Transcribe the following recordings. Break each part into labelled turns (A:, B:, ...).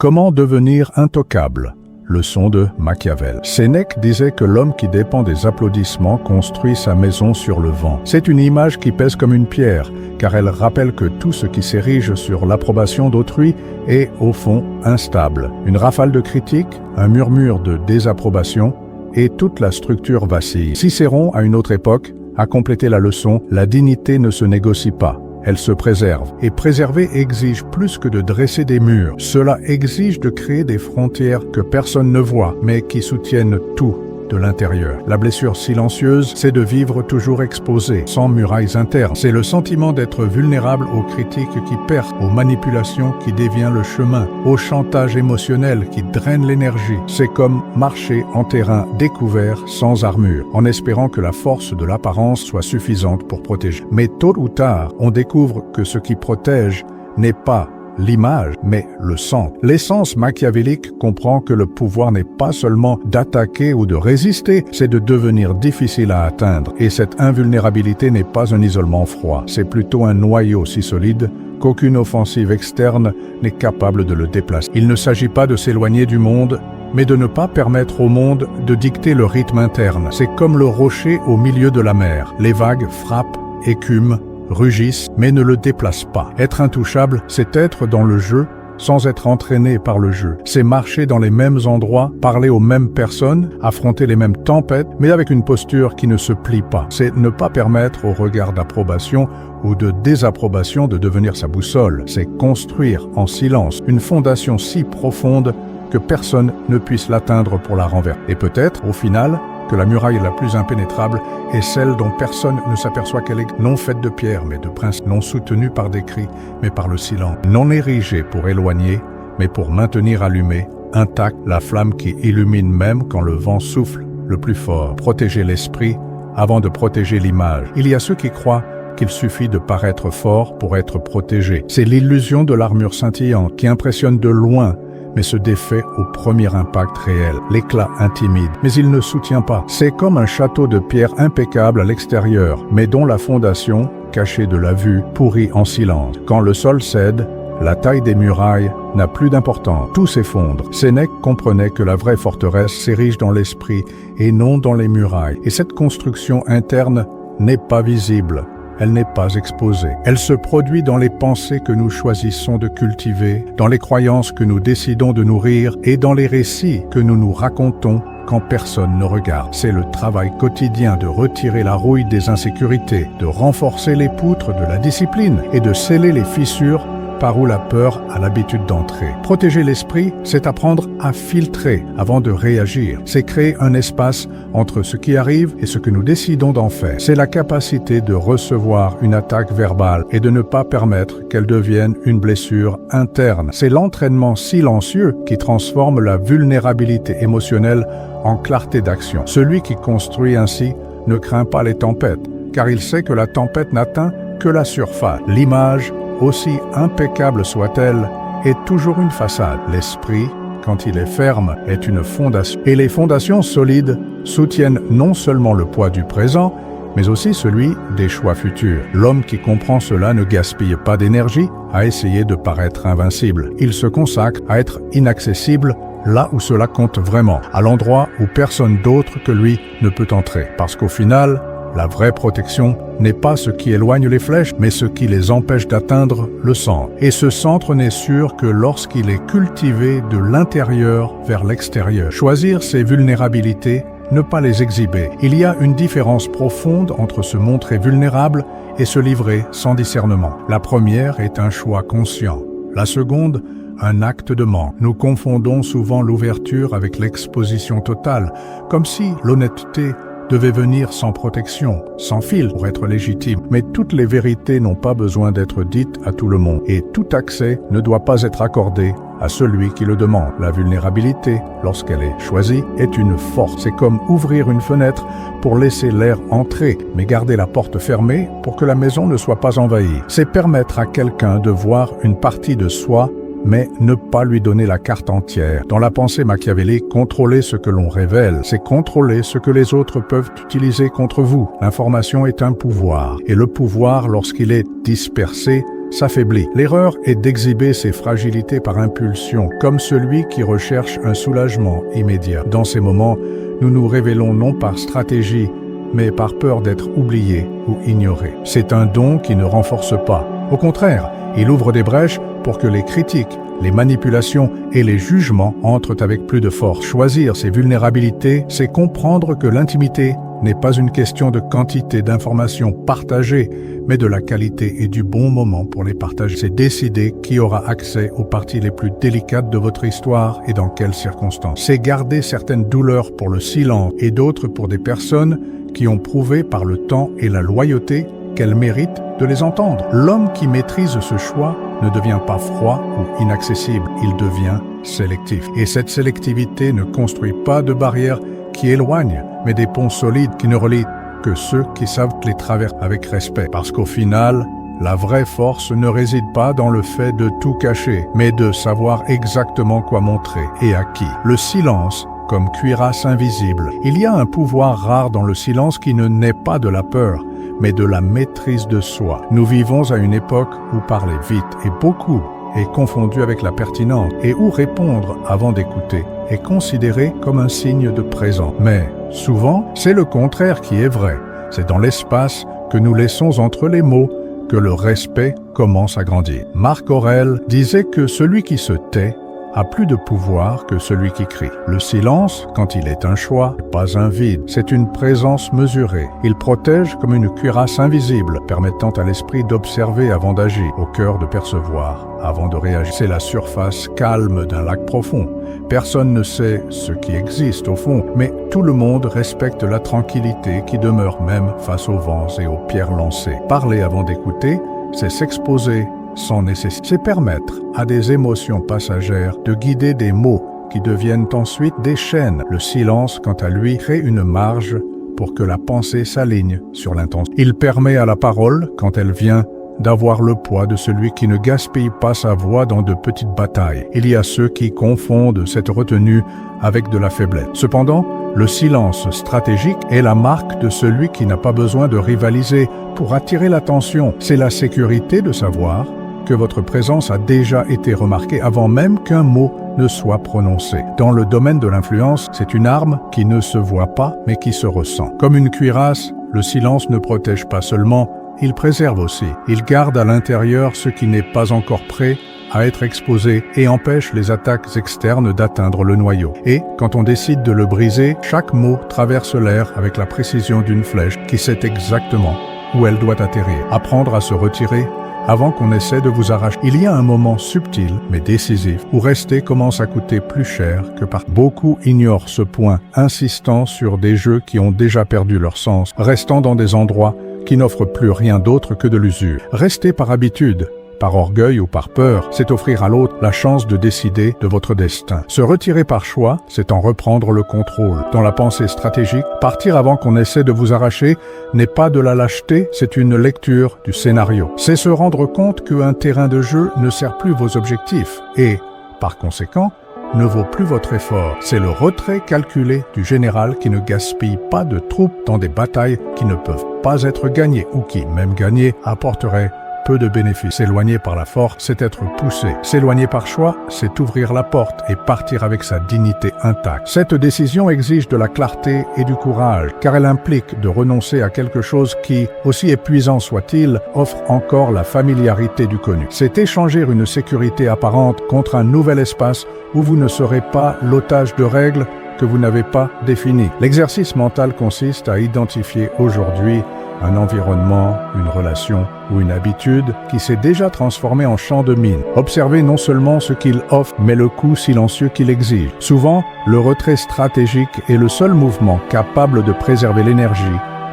A: Comment devenir intocable? Leçon de Machiavel. Sénèque disait que l'homme qui dépend des applaudissements construit sa maison sur le vent. C'est une image qui pèse comme une pierre, car elle rappelle que tout ce qui s'érige sur l'approbation d'autrui est, au fond, instable. Une rafale de critiques, un murmure de désapprobation, et toute la structure vacille. Cicéron, à une autre époque, a complété la leçon « La dignité ne se négocie pas ». Elle se préserve. Et préserver exige plus que de dresser des murs. Cela exige de créer des frontières que personne ne voit, mais qui soutiennent tout de l'intérieur. La blessure silencieuse, c'est de vivre toujours exposé, sans murailles internes. C'est le sentiment d'être vulnérable aux critiques qui percent, aux manipulations qui dévient le chemin, au chantage émotionnel qui draine l'énergie. C'est comme marcher en terrain découvert, sans armure, en espérant que la force de l'apparence soit suffisante pour protéger. Mais tôt ou tard, on découvre que ce qui protège n'est pas l'image, mais le centre. L'essence machiavélique comprend que le pouvoir n'est pas seulement d'attaquer ou de résister, c'est de devenir difficile à atteindre. Et cette invulnérabilité n'est pas un isolement froid, c'est plutôt un noyau si solide qu'aucune offensive externe n'est capable de le déplacer. Il ne s'agit pas de s'éloigner du monde, mais de ne pas permettre au monde de dicter le rythme interne. C'est comme le rocher au milieu de la mer. Les vagues frappent, écument, rugissent, mais ne le déplacent pas. Être intouchable, c'est être dans le jeu sans être entraîné par le jeu. C'est marcher dans les mêmes endroits, parler aux mêmes personnes, affronter les mêmes tempêtes, mais avec une posture qui ne se plie pas. C'est ne pas permettre au regard d'approbation ou de désapprobation de devenir sa boussole. C'est construire en silence une fondation si profonde que personne ne puisse l'atteindre pour la renverser. Et peut-être, au final, que la muraille la plus impénétrable est celle dont personne ne s'aperçoit qu'elle est non faite de pierre, mais de principes, non soutenue par des cris, mais par le silence, non érigée pour éloigner, mais pour maintenir allumée, intacte, la flamme qui illumine même quand le vent souffle le plus fort. Protéger l'esprit avant de protéger l'image. Il y a ceux qui croient qu'il suffit de paraître fort pour être protégé. C'est l'illusion de l'armure scintillante qui impressionne de loin, mais se défait au premier impact réel. L'éclat intimide, mais il ne soutient pas. C'est comme un château de pierre impeccable à l'extérieur, mais dont la fondation, cachée de la vue, pourrit en silence. Quand le sol cède, la taille des murailles n'a plus d'importance. Tout s'effondre. Sénèque comprenait que la vraie forteresse s'érige dans l'esprit et non dans les murailles. Et cette construction interne n'est pas visible. Elle n'est pas exposée. Elle se produit dans les pensées que nous choisissons de cultiver, dans les croyances que nous décidons de nourrir et dans les récits que nous nous racontons quand personne ne regarde. C'est le travail quotidien de retirer la rouille des insécurités, de renforcer les poutres de la discipline et de sceller les fissures par où la peur a l'habitude d'entrer. Protéger l'esprit, c'est apprendre à filtrer avant de réagir. C'est créer un espace entre ce qui arrive et ce que nous décidons d'en faire. C'est la capacité de recevoir une attaque verbale et de ne pas permettre qu'elle devienne une blessure interne. C'est l'entraînement silencieux qui transforme la vulnérabilité émotionnelle en clarté d'action. Celui qui construit ainsi ne craint pas les tempêtes, car il sait que la tempête n'atteint que la surface. L'image, aussi impeccable soit-elle, est toujours une façade. L'esprit, quand il est ferme, est une fondation. Et les fondations solides soutiennent non seulement le poids du présent, mais aussi celui des choix futurs. L'homme qui comprend cela ne gaspille pas d'énergie à essayer de paraître invincible. Il se consacre à être inaccessible là où cela compte vraiment, à l'endroit où personne d'autre que lui ne peut entrer. Parce qu'au final, la vraie protection n'est pas ce qui éloigne les flèches, mais ce qui les empêche d'atteindre le centre. Et ce centre n'est sûr que lorsqu'il est cultivé de l'intérieur vers l'extérieur. Choisir ses vulnérabilités, ne pas les exhiber. Il y a une différence profonde entre se montrer vulnérable et se livrer sans discernement. La première est un choix conscient. La seconde, un acte de manque. Nous confondons souvent l'ouverture avec l'exposition totale, comme si l'honnêteté devait venir sans protection, sans fil pour être légitime. Mais toutes les vérités n'ont pas besoin d'être dites à tout le monde. Et tout accès ne doit pas être accordé à celui qui le demande. La vulnérabilité, lorsqu'elle est choisie, est une force. C'est comme ouvrir une fenêtre pour laisser l'air entrer, mais garder la porte fermée pour que la maison ne soit pas envahie. C'est permettre à quelqu'un de voir une partie de soi, mais ne pas lui donner la carte entière. Dans la pensée machiavélique, contrôler ce que l'on révèle, c'est contrôler ce que les autres peuvent utiliser contre vous. L'information est un pouvoir, et le pouvoir, lorsqu'il est dispersé, s'affaiblit. L'erreur est d'exhiber ses fragilités par impulsion, comme celui qui recherche un soulagement immédiat. Dans ces moments, nous nous révélons non par stratégie, mais par peur d'être oubliés ou ignorés. C'est un don qui ne renforce pas. Au contraire, il ouvre des brèches pour que les critiques, les manipulations et les jugements entrent avec plus de force. Choisir ses vulnérabilités, c'est comprendre que l'intimité n'est pas une question de quantité d'informations partagées, mais de la qualité et du bon moment pour les partager. C'est décider qui aura accès aux parties les plus délicates de votre histoire et dans quelles circonstances. C'est garder certaines douleurs pour le silence et d'autres pour des personnes qui ont prouvé par le temps et la loyauté qu'elles méritent de les entendre. L'homme qui maîtrise ce choix ne devient pas froid ou inaccessible, il devient sélectif. Et cette sélectivité ne construit pas de barrières qui éloignent, mais des ponts solides qui ne relient que ceux qui savent les traverser avec respect. Parce qu'au final, la vraie force ne réside pas dans le fait de tout cacher, mais de savoir exactement quoi montrer et à qui. Le silence, comme cuirasse invisible. Il y a un pouvoir rare dans le silence qui ne naît pas de la peur, mais de la maîtrise de soi. Nous vivons à une époque où parler vite et beaucoup est confondu avec la pertinence et où répondre avant d'écouter est considéré comme un signe de présence. Mais souvent, c'est le contraire qui est vrai. C'est dans l'espace que nous laissons entre les mots que le respect commence à grandir. Marc Aurèle disait que celui qui se tait a plus de pouvoir que celui qui crie. Le silence, quand il est un choix, n'est pas un vide, c'est une présence mesurée. Il protège comme une cuirasse invisible, permettant à l'esprit d'observer avant d'agir, au cœur de percevoir avant de réagir. C'est la surface calme d'un lac profond. Personne ne sait ce qui existe au fond, mais tout le monde respecte la tranquillité qui demeure même face aux vents et aux pierres lancées. Parler avant d'écouter, c'est s'exposer sans nécessité. C'est permettre à des émotions passagères de guider des mots qui deviennent ensuite des chaînes. Le silence, quant à lui, crée une marge pour que la pensée s'aligne sur l'intention. Il permet à la parole, quand elle vient, d'avoir le poids de celui qui ne gaspille pas sa voix dans de petites batailles. Il y a ceux qui confondent cette retenue avec de la faiblesse. Cependant, le silence stratégique est la marque de celui qui n'a pas besoin de rivaliser pour attirer l'attention. C'est la sécurité de savoir que votre présence a déjà été remarquée avant même qu'un mot ne soit prononcé. Dans le domaine de l'influence, c'est une arme qui ne se voit pas mais qui se ressent. Comme une cuirasse, le silence ne protège pas seulement, il préserve aussi. Il garde à l'intérieur ce qui n'est pas encore prêt à être exposé et empêche les attaques externes d'atteindre le noyau. Et quand on décide de le briser, chaque mot traverse l'air avec la précision d'une flèche qui sait exactement où elle doit atterrir. Apprendre à se retirer avant qu'on essaie de vous arracher. Il y a un moment subtil, mais décisif, où rester commence à coûter plus cher que par. Beaucoup ignorent ce point, insistant sur des jeux qui ont déjà perdu leur sens, restant dans des endroits qui n'offrent plus rien d'autre que de l'usure. Rester par habitude, par orgueil ou par peur, c'est offrir à l'autre la chance de décider de votre destin. Se retirer par choix, c'est en reprendre le contrôle. Dans la pensée stratégique, partir avant qu'on essaie de vous arracher n'est pas de la lâcheté, c'est une lecture du scénario. C'est se rendre compte qu'un terrain de jeu ne sert plus vos objectifs et, par conséquent, ne vaut plus votre effort. C'est le retrait calculé du général qui ne gaspille pas de troupes dans des batailles qui ne peuvent pas être gagnées ou qui, même gagnées, apporteraient peu de bénéfices. S'éloigner par la force, c'est être poussé. S'éloigner par choix, c'est ouvrir la porte et partir avec sa dignité intacte. Cette décision exige de la clarté et du courage, car elle implique de renoncer à quelque chose qui, aussi épuisant soit-il, offre encore la familiarité du connu. C'est échanger une sécurité apparente contre un nouvel espace où vous ne serez pas l'otage de règles que vous n'avez pas définies. L'exercice mental consiste à identifier aujourd'hui un environnement, une relation ou une habitude qui s'est déjà transformé en champ de mine. Observez non seulement ce qu'il offre, mais le coût silencieux qu'il exige. Souvent, le retrait stratégique est le seul mouvement capable de préserver l'énergie,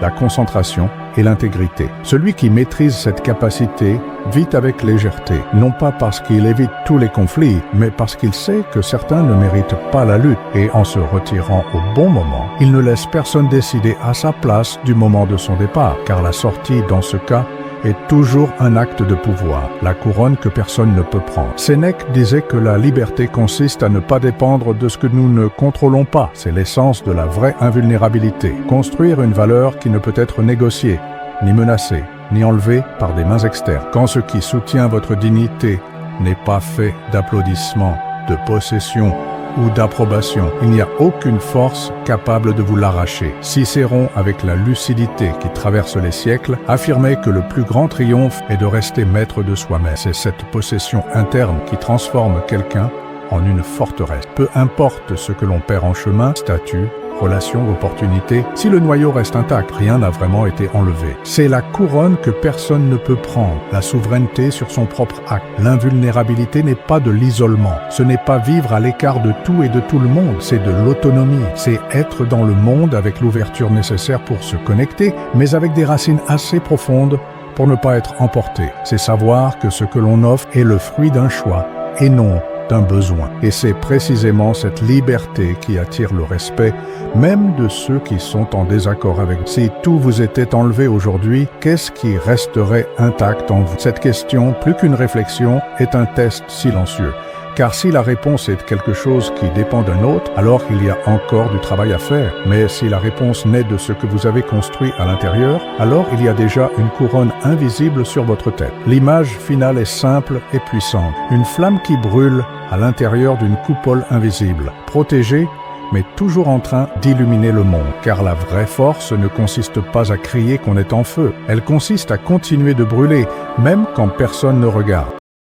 A: la concentration et l'intégrité. Celui qui maîtrise cette capacité vit avec légèreté, non pas parce qu'il évite tous les conflits, mais parce qu'il sait que certains ne méritent pas la lutte, et en se retirant au bon moment, il ne laisse personne décider à sa place du moment de son départ, car la sortie, dans ce cas, est toujours un acte de pouvoir, la couronne que personne ne peut prendre. Sénèque disait que la liberté consiste à ne pas dépendre de ce que nous ne contrôlons pas. C'est l'essence de la vraie invulnérabilité. Construire une valeur qui ne peut être négociée, ni menacée, ni enlevé par des mains externes. Quand ce qui soutient votre dignité n'est pas fait d'applaudissements, de possession ou d'approbation, il n'y a aucune force capable de vous l'arracher. Cicéron, avec la lucidité qui traverse les siècles, affirmait que le plus grand triomphe est de rester maître de soi-même. C'est cette possession interne qui transforme quelqu'un en une forteresse. Peu importe ce que l'on perd en chemin, statut, relations, opportunités, si le noyau reste intact, rien n'a vraiment été enlevé. C'est la couronne que personne ne peut prendre, la souveraineté sur son propre acte. L'invulnérabilité n'est pas de l'isolement, ce n'est pas vivre à l'écart de tout et de tout le monde, c'est de l'autonomie, c'est être dans le monde avec l'ouverture nécessaire pour se connecter, mais avec des racines assez profondes pour ne pas être emporté. C'est savoir que ce que l'on offre est le fruit d'un choix et non d'un besoin. Et c'est précisément cette liberté qui attire le respect, même de ceux qui sont en désaccord avec vous. Si tout vous était enlevé aujourd'hui, qu'est-ce qui resterait intact en vous? Cette question, plus qu'une réflexion, est un test silencieux. Car si la réponse est quelque chose qui dépend d'un autre, alors il y a encore du travail à faire. Mais si la réponse naît de ce que vous avez construit à l'intérieur, alors il y a déjà une couronne invisible sur votre tête. L'image finale est simple et puissante. Une flamme qui brûle à l'intérieur d'une coupole invisible, protégée, mais toujours en train d'illuminer le monde. Car la vraie force ne consiste pas à crier qu'on est en feu. Elle consiste à continuer de brûler, même quand personne ne regarde.